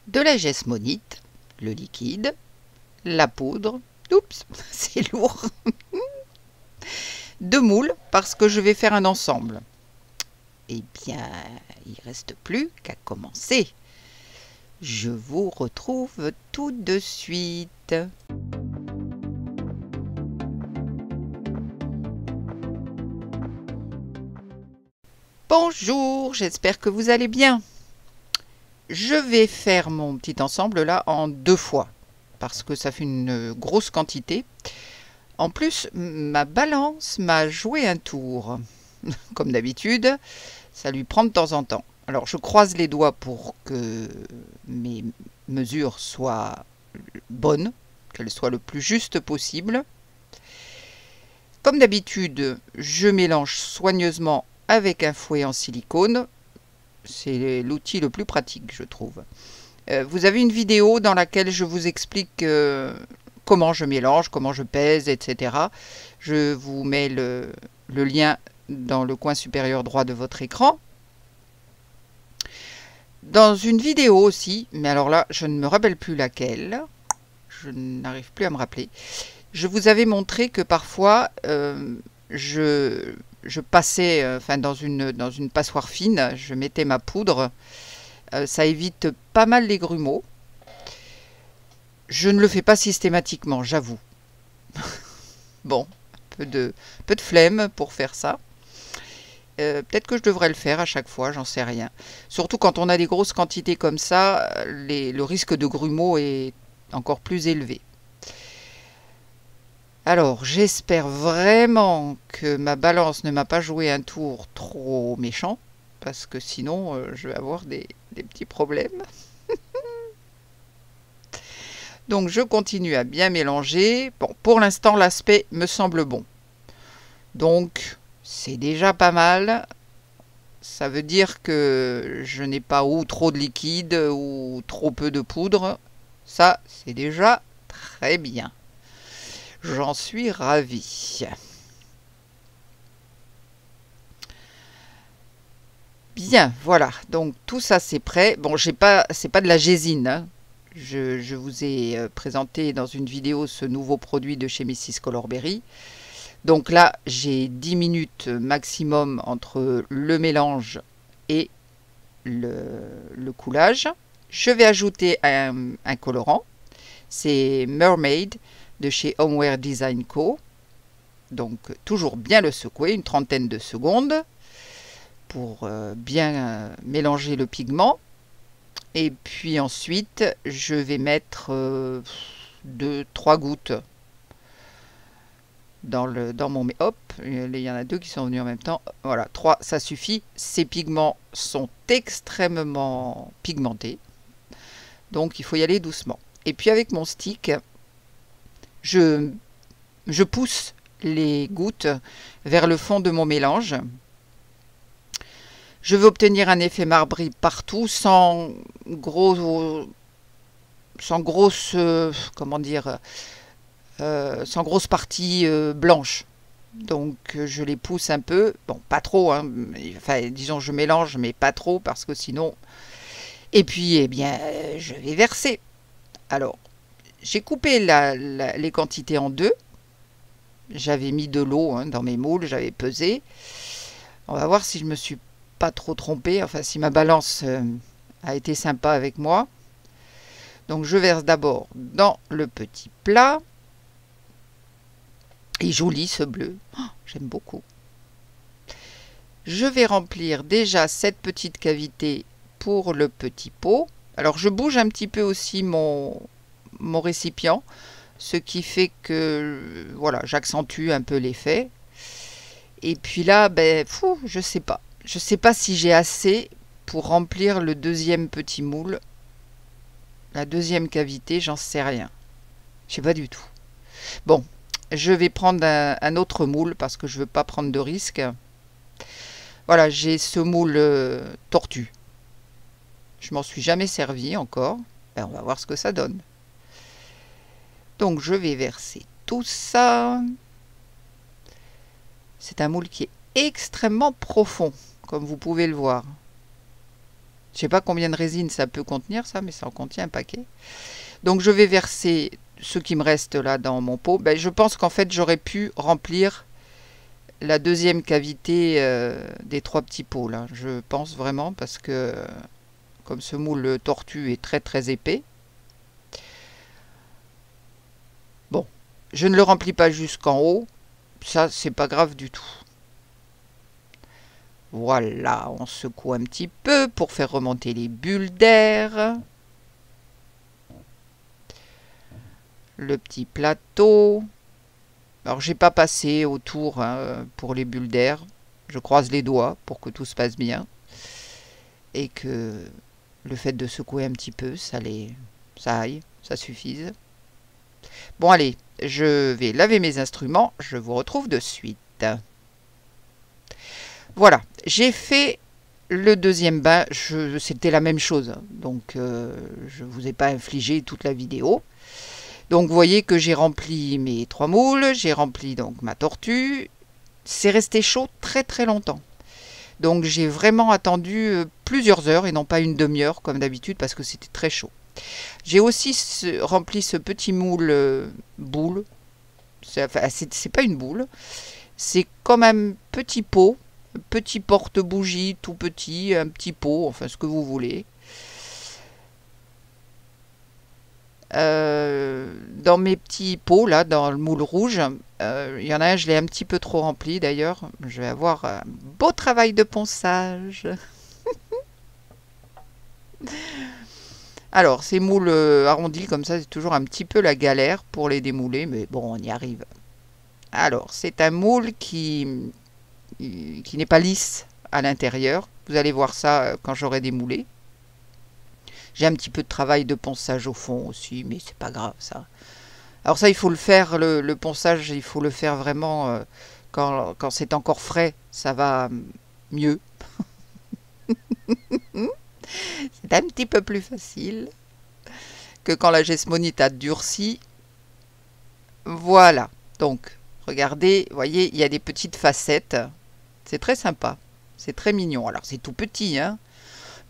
de la gessmonite, le liquide, la poudre, oups, c'est lourd, deux moules parce que je vais faire un ensemble. Eh bien, il reste plus qu'à commencer. Je vous retrouve tout de suite. Bonjour, j'espère que vous allez bien. Je vais faire mon petit ensemble là en deux fois parce que ça fait une grosse quantité. En plus, ma balance m'a joué un tour. Comme d'habitude, ça lui prend de temps en temps. Alors je croise les doigts pour que mes mesures soient bonnes, qu'elles soient le plus juste possible. Comme d'habitude, je mélange soigneusement avec un fouet en silicone. C'est l'outil le plus pratique, je trouve. Vous avez une vidéo dans laquelle je vous explique comment je mélange, comment je pèse, etc. Je vous mets le lien dans le coin supérieur droit de votre écran. Dans une vidéo aussi, mais alors là, je ne me rappelle plus laquelle, je n'arrive plus à me rappeler, je vous avais montré que parfois, je passais dans une passoire fine, je mettais ma poudre, ça évite pas mal les grumeaux. Je ne le fais pas systématiquement, j'avoue. Bon, peu de flemme pour faire ça. Peut-être que je devrais le faire à chaque fois, j'en sais rien. Surtout quand on a des grosses quantités comme ça, le risque de grumeaux est encore plus élevé. Alors, j'espère vraiment que ma balance ne m'a pas joué un tour trop méchant, parce que sinon, je vais avoir des petits problèmes. Donc, je continue à bien mélanger. Bon, pour l'instant, l'aspect me semble bon. Donc, c'est déjà pas mal. Ça veut dire que je n'ai pas ou trop de liquide ou trop peu de poudre. Ça, c'est déjà très bien. J'en suis ravie. Bien, voilà. Donc tout ça c'est prêt. Bon, c'est pas de la gésine, hein. Je vous ai présenté dans une vidéo ce nouveau produit de chez Mrs Colorberry. Donc là, j'ai 10 minutes maximum entre le mélange et le coulage. Je vais ajouter un colorant. C'est Mermaid de chez Homeware Design Co. Donc toujours bien le secouer, une trentaine de secondes pour bien mélanger le pigment. Et puis ensuite, je vais mettre 2-3 gouttes dans mon... Hop, il y en a deux qui sont venus en même temps. Voilà, 3, ça suffit. Ces pigments sont extrêmement pigmentés. Donc il faut y aller doucement. Et puis avec mon stick, je pousse les gouttes vers le fond de mon mélange. Je veux obtenir un effet marbré partout sans grosse, comment dire, sans grosse partie blanche. Donc je les pousse un peu, bon pas trop, hein, enfin disons je mélange mais pas trop parce que sinon... Et puis eh bien je vais verser. Alors j'ai coupé les quantités en deux. J'avais mis de l'eau dans mes moules, j'avais pesé. On va voir si je me suis pas trop trompée, enfin si ma balance a été sympa avec moi. Donc je verse d'abord dans le petit plat. Et joli ce bleu, oh, j'aime beaucoup. Je vais remplir déjà cette petite cavité pour le petit pot. Alors je bouge un petit peu aussi mon récipient, ce qui fait que voilà, j'accentue un peu l'effet. Et puis là, ben, je sais pas. Je sais pas si j'ai assez pour remplir le deuxième petit moule. La deuxième cavité, j'en sais rien. Je sais pas du tout. Bon, je vais prendre un autre moule parce que je veux pas prendre de risque. Voilà, j'ai ce moule tortue. Je m'en suis jamais servi encore. Ben, on va voir ce que ça donne. Donc je vais verser tout ça. C'est un moule qui est extrêmement profond, comme vous pouvez le voir. Je sais pas combien de résine ça peut contenir ça, mais ça en contient un paquet. Donc je vais verser ce qui me reste là dans mon pot. Ben, je pense qu'en fait j'aurais pu remplir la deuxième cavité des 3 petits pots là. Je pense vraiment parce que comme ce moule tortue est très très épais. Bon, je ne le remplis pas jusqu'en haut. Ça c'est pas grave du tout. Voilà, on secoue un petit peu pour faire remonter les bulles d'air. Le petit plateau. Alors j'ai pas passé autour hein, pour les bulles d'air. Je croise les doigts pour que tout se passe bien. Et que le fait de secouer un petit peu, ça aille, ça suffise. Bon allez, je vais laver mes instruments. Je vous retrouve de suite. Voilà, j'ai fait le deuxième bain. C'était la même chose. Donc je ne vous ai pas infligé toute la vidéo. Donc vous voyez que j'ai rempli mes 3 moules, j'ai rempli donc ma tortue. C'est resté chaud très très longtemps. Donc j'ai vraiment attendu plusieurs heures et non pas une demi-heure comme d'habitude parce que c'était très chaud. J'ai aussi rempli ce petit moule boule. C'est pas une boule, c'est comme un petit pot, un petit porte-bougie tout petit, un petit pot, enfin ce que vous voulez. Dans mes petits pots, là, dans le moule rouge, il y en a un, je l'ai un petit peu trop rempli d'ailleurs. Je vais avoir un beau travail de ponçage. Alors, ces moules arrondis comme ça, c'est toujours un petit peu la galère pour les démouler, mais bon, on y arrive. Alors, c'est un moule qui n'est pas lisse à l'intérieur. Vous allez voir ça quand j'aurai démoulé. J'ai un petit peu de travail de ponçage au fond aussi, mais c'est pas grave ça. Alors ça, il faut le faire, le ponçage, il faut le faire vraiment quand c'est encore frais, ça va mieux. C'est un petit peu plus facile que quand la gesmonite a durci. Voilà, donc regardez, vous voyez, il y a des petites facettes. C'est très sympa, c'est très mignon. Alors c'est tout petit, hein,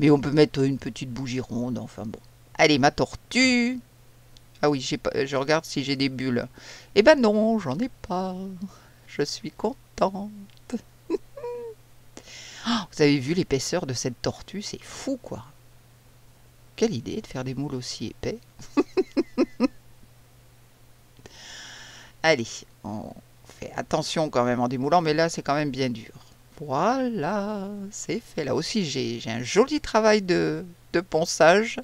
mais on peut mettre une petite bougie ronde, enfin bon. Allez, ma tortue. Ah oui, je regarde si j'ai des bulles. Eh ben non, j'en ai pas. Je suis contente. Oh, vous avez vu l'épaisseur de cette tortue? C'est fou, quoi. Quelle idée de faire des moules aussi épais. Allez, on fait attention quand même en démoulant, mais là, c'est quand même bien dur. Voilà, c'est fait. Là aussi, j'ai un joli travail de ponçage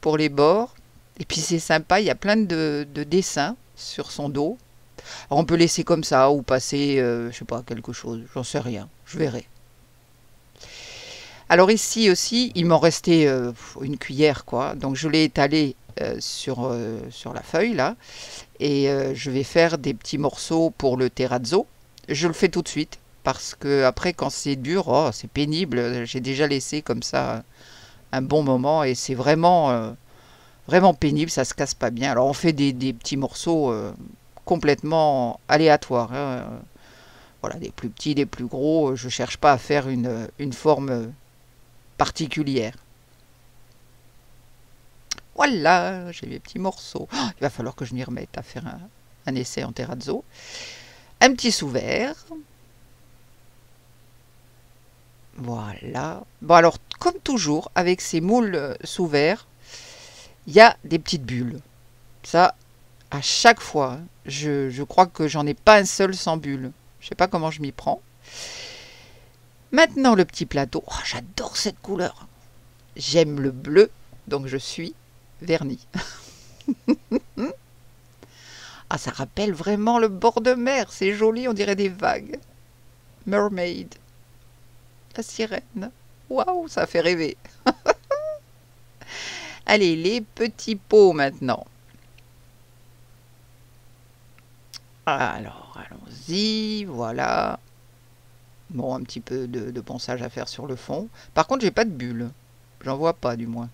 pour les bords. Et puis c'est sympa, il y a plein de dessins sur son dos. Alors, on peut laisser comme ça ou passer, je sais pas, quelque chose, j'en sais rien, je verrai. Alors ici aussi, il m'en restait une cuillère, quoi. Donc je l'ai étalé sur la feuille, là. Et je vais faire des petits morceaux pour le terrazzo. Je le fais tout de suite, parce que après, quand c'est dur, oh, c'est pénible. J'ai déjà laissé comme ça un bon moment et c'est vraiment pénible, ça se casse pas bien. Alors on fait des petits morceaux complètement aléatoires. Hein. Voilà, des plus petits, des plus gros. Je cherche pas à faire une forme particulière. Voilà, j'ai mes petits morceaux. Oh, il va falloir que je m'y remette à faire un essai en terrazzo. Un petit sous-vert. Voilà. Bon alors, comme toujours, avec ces moules sous verre, il y a des petites bulles. Ça, à chaque fois, je crois que j'en ai pas un seul sans bulle. Je sais pas comment je m'y prends. Maintenant, le petit plateau. Oh, j'adore cette couleur. J'aime le bleu, donc je suis vernis. Ah, ça rappelle vraiment le bord de mer. C'est joli, on dirait des vagues. Mermaid. La sirène. Waouh, ça fait rêver. Allez, les petits pots maintenant. Alors, allons-y, voilà. Bon, un petit peu de ponçage à faire sur le fond. Par contre, j'ai pas de bulle. J'en vois pas, du moins.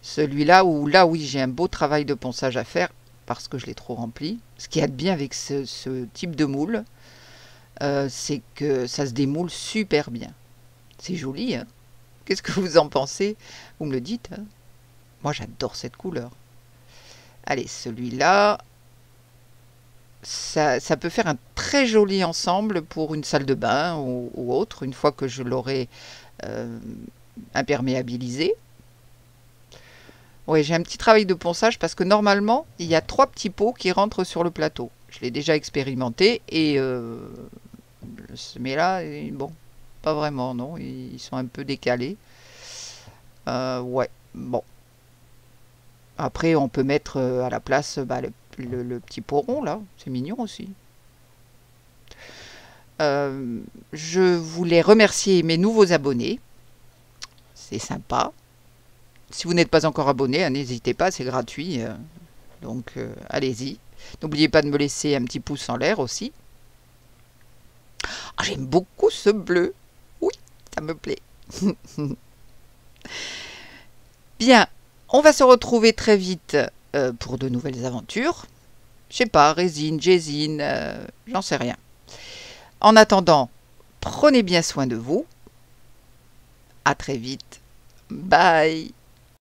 Celui-là, là, oui, j'ai un beau travail de ponçage à faire parce que je l'ai trop rempli. Ce qu'il y a de bien avec ce type de moule, c'est que ça se démoule super bien. C'est joli, hein? Qu'est-ce que vous en pensez? Vous me le dites, hein. Moi, j'adore cette couleur. Allez, celui-là, ça peut faire un très joli ensemble pour une salle de bain ou autre, une fois que je l'aurai euh, imperméabilisé. Oui, j'ai un petit travail de ponçage parce que normalement, il y a 3 petits pots qui rentrent sur le plateau. Je l'ai déjà expérimenté et mais là, bon, pas vraiment, non. Ils sont un peu décalés. Ouais, bon. Après, on peut mettre à la place le petit pot rond, là. C'est mignon aussi. Je voulais remercier mes nouveaux abonnés. C'est sympa. Si vous n'êtes pas encore abonné, hein, n'hésitez pas, c'est gratuit. Donc, allez-y. N'oubliez pas de me laisser un petit pouce en l'air aussi. Ah, j'aime beaucoup ce bleu. Oui, ça me plaît. Bien, on va se retrouver très vite pour de nouvelles aventures. Je sais pas, résine, gésine, j'en sais rien. En attendant, prenez bien soin de vous. À très vite. Bye.